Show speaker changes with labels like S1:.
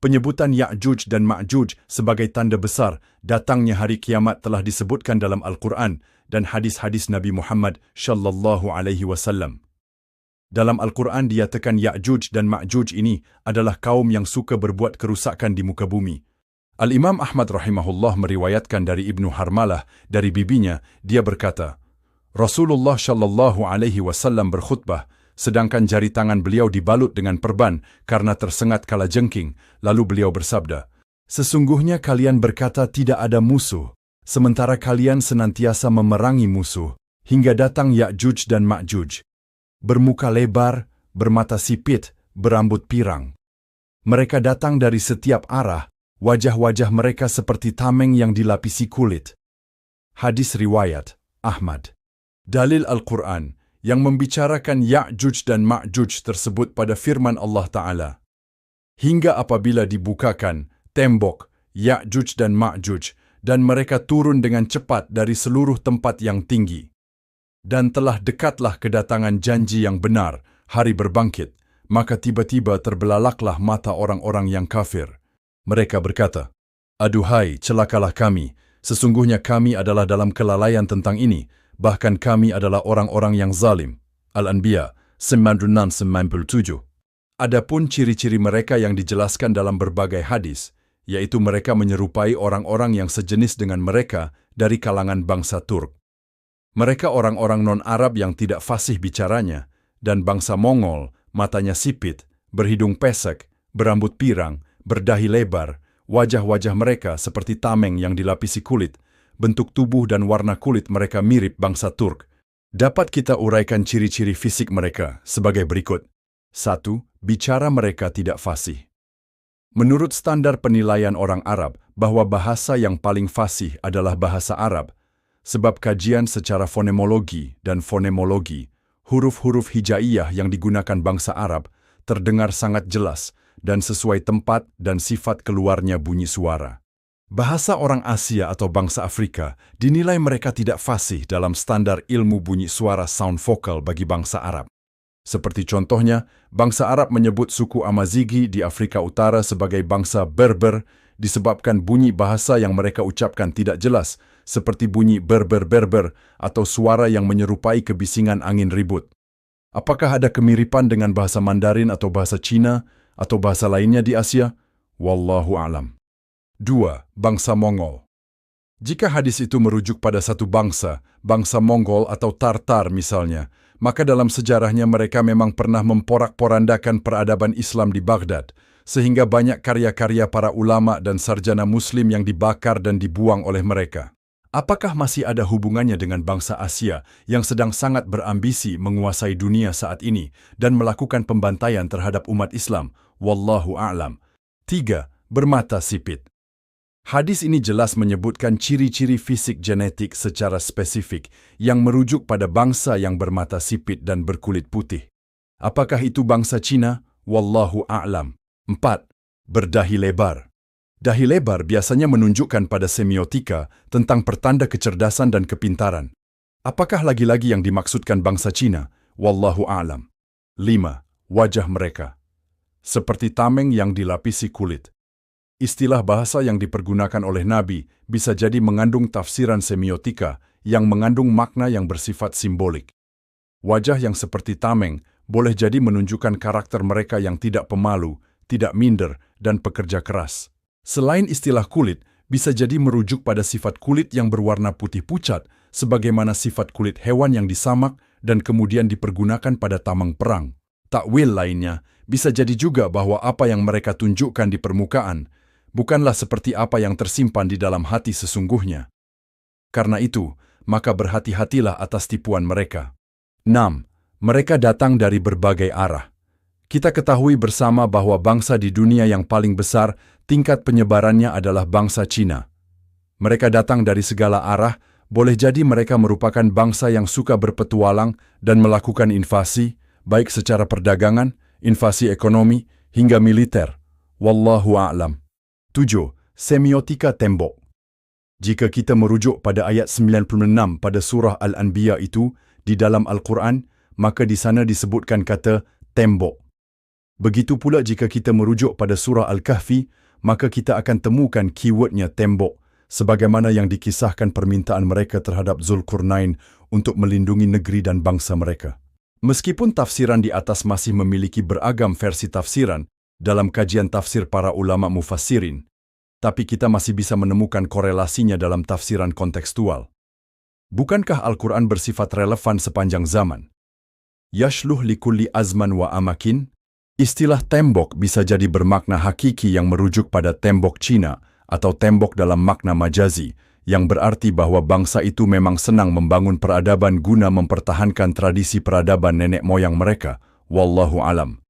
S1: Penyebutan Ya'juj dan Ma'juj sebagai tanda besar datangnya hari kiamat telah disebutkan dalam Al-Quran dan hadis-hadis Nabi Muhammad sallallahu alaihi wasallam. Dalam Al-Quran dinyatakan Ya'juj dan Ma'juj ini adalah kaum yang suka berbuat kerusakan di muka bumi. Al-Imam Ahmad rahimahullah meriwayatkan dari Ibnu Harmalah dari bibinya, dia berkata, Rasulullah sallallahu alaihi wasallam berkhutbah, sedangkan jari tangan beliau dibalut dengan perban karena tersengat kalajengking, lalu beliau bersabda, sesungguhnya kalian berkata tidak ada musuh, sementara kalian senantiasa memerangi musuh, hingga datang Ya'juj dan Ma'juj. Bermuka lebar, bermata sipit, berambut pirang. Mereka datang dari setiap arah, wajah-wajah mereka seperti tameng yang dilapisi kulit. Hadis riwayat Ahmad. Dalil Al-Quran yang membicarakan Ya'juj dan Ma'juj tersebut pada firman Allah Ta'ala. Hingga apabila dibukakan tembok Ya'juj dan Ma'juj dan mereka turun dengan cepat dari seluruh tempat yang tinggi. Dan telah dekatlah kedatangan janji yang benar, hari berbangkit, maka tiba-tiba terbelalaklah mata orang-orang yang kafir. Mereka berkata, aduhai, celakalah kami, sesungguhnya kami adalah dalam kelalaian tentang ini, bahkan kami adalah orang-orang yang zalim. Al-Anbiya 96-97. Adapun ciri-ciri mereka yang dijelaskan dalam berbagai hadis, yaitu mereka menyerupai orang-orang yang sejenis dengan mereka dari kalangan bangsa Turk. Mereka orang-orang non-Arab yang tidak fasih bicaranya, dan bangsa Mongol, matanya sipit, berhidung pesek, berambut pirang, berdahi lebar, wajah-wajah mereka seperti tameng yang dilapisi kulit, bentuk tubuh dan warna kulit mereka mirip bangsa Turk. Dapat kita uraikan ciri-ciri fisik mereka sebagai berikut. 1. Bicara mereka tidak fasih. Menurut standar penilaian orang Arab, bahwa bahasa yang paling fasih adalah bahasa Arab, sebab kajian secara fonemologi dan fonemologi, huruf-huruf hijaiyah yang digunakan bangsa Arab terdengar sangat jelas dan sesuai tempat dan sifat keluarnya bunyi suara. Bahasa orang Asia atau bangsa Afrika dinilai mereka tidak fasih dalam standar ilmu bunyi suara sound vokal bagi bangsa Arab. Seperti contohnya, bangsa Arab menyebut suku Amazighi di Afrika Utara sebagai bangsa Berber disebabkan bunyi bahasa yang mereka ucapkan tidak jelas, seperti bunyi berber-berber atau suara yang menyerupai kebisingan angin ribut. Apakah ada kemiripan dengan bahasa Mandarin atau bahasa Cina atau bahasa lainnya di Asia? Wallahu a'lam. 2. Bangsa Mongol. Jika hadis itu merujuk pada satu bangsa, bangsa Mongol atau Tartar misalnya, maka dalam sejarahnya mereka memang pernah memporak-porandakan peradaban Islam di Baghdad, sehingga banyak karya-karya para ulama dan sarjana Muslim yang dibakar dan dibuang oleh mereka. Apakah masih ada hubungannya dengan bangsa Asia yang sedang sangat berambisi menguasai dunia saat ini dan melakukan pembantaian terhadap umat Islam? Wallahu a'lam. 3. Bermata sipit. Hadis ini jelas menyebutkan ciri-ciri fisik genetik secara spesifik yang merujuk pada bangsa yang bermata sipit dan berkulit putih. Apakah itu bangsa Cina? Wallahu a'lam. 4. Berdahi lebar. Dahi lebar biasanya menunjukkan pada semiotika tentang pertanda kecerdasan dan kepintaran. Apakah lagi-lagi yang dimaksudkan bangsa Cina? Wallahu a'lam. 5. Wajah mereka. Seperti tameng yang dilapisi kulit. Istilah bahasa yang dipergunakan oleh Nabi bisa jadi mengandung tafsiran semiotika yang mengandung makna yang bersifat simbolik. Wajah yang seperti tameng boleh jadi menunjukkan karakter mereka yang tidak pemalu, tidak minder, dan pekerja keras. Selain istilah kulit, bisa jadi merujuk pada sifat kulit yang berwarna putih pucat, sebagaimana sifat kulit hewan yang disamak dan kemudian dipergunakan pada tameng perang. Takwil lainnya, bisa jadi juga bahwa apa yang mereka tunjukkan di permukaan, bukanlah seperti apa yang tersimpan di dalam hati sesungguhnya. Karena itu, maka berhati-hatilah atas tipuan mereka. 6. Mereka datang dari berbagai arah. Kita ketahui bersama bahwa bangsa di dunia yang paling besar tingkat penyebarannya adalah bangsa Cina. Mereka datang dari segala arah, boleh jadi mereka merupakan bangsa yang suka berpetualang dan melakukan invasi, baik secara perdagangan, invasi ekonomi, hingga militer. Wallahu a'lam. 7. Semiotika tembok. Jika kita merujuk pada ayat 96 pada surah Al-Anbiya itu di dalam Al-Quran, maka di sana disebutkan kata tembok. Begitu pula jika kita merujuk pada surah Al-Kahfi, maka kita akan temukan keywordnya tembok, sebagaimana yang dikisahkan permintaan mereka terhadap Zulkarnain untuk melindungi negeri dan bangsa mereka. Meskipun tafsiran di atas masih memiliki beragam versi tafsiran dalam kajian tafsir para ulama mufassirin, tapi kita masih bisa menemukan korelasinya dalam tafsiran kontekstual. Bukankah Al-Quran bersifat relevan sepanjang zaman? Yashluh likulli azman wa amakin? Istilah tembok bisa jadi bermakna hakiki yang merujuk pada tembok Cina atau tembok dalam makna majazi, yang berarti bahwa bangsa itu memang senang membangun peradaban guna mempertahankan tradisi peradaban nenek moyang mereka. Wallahu alam.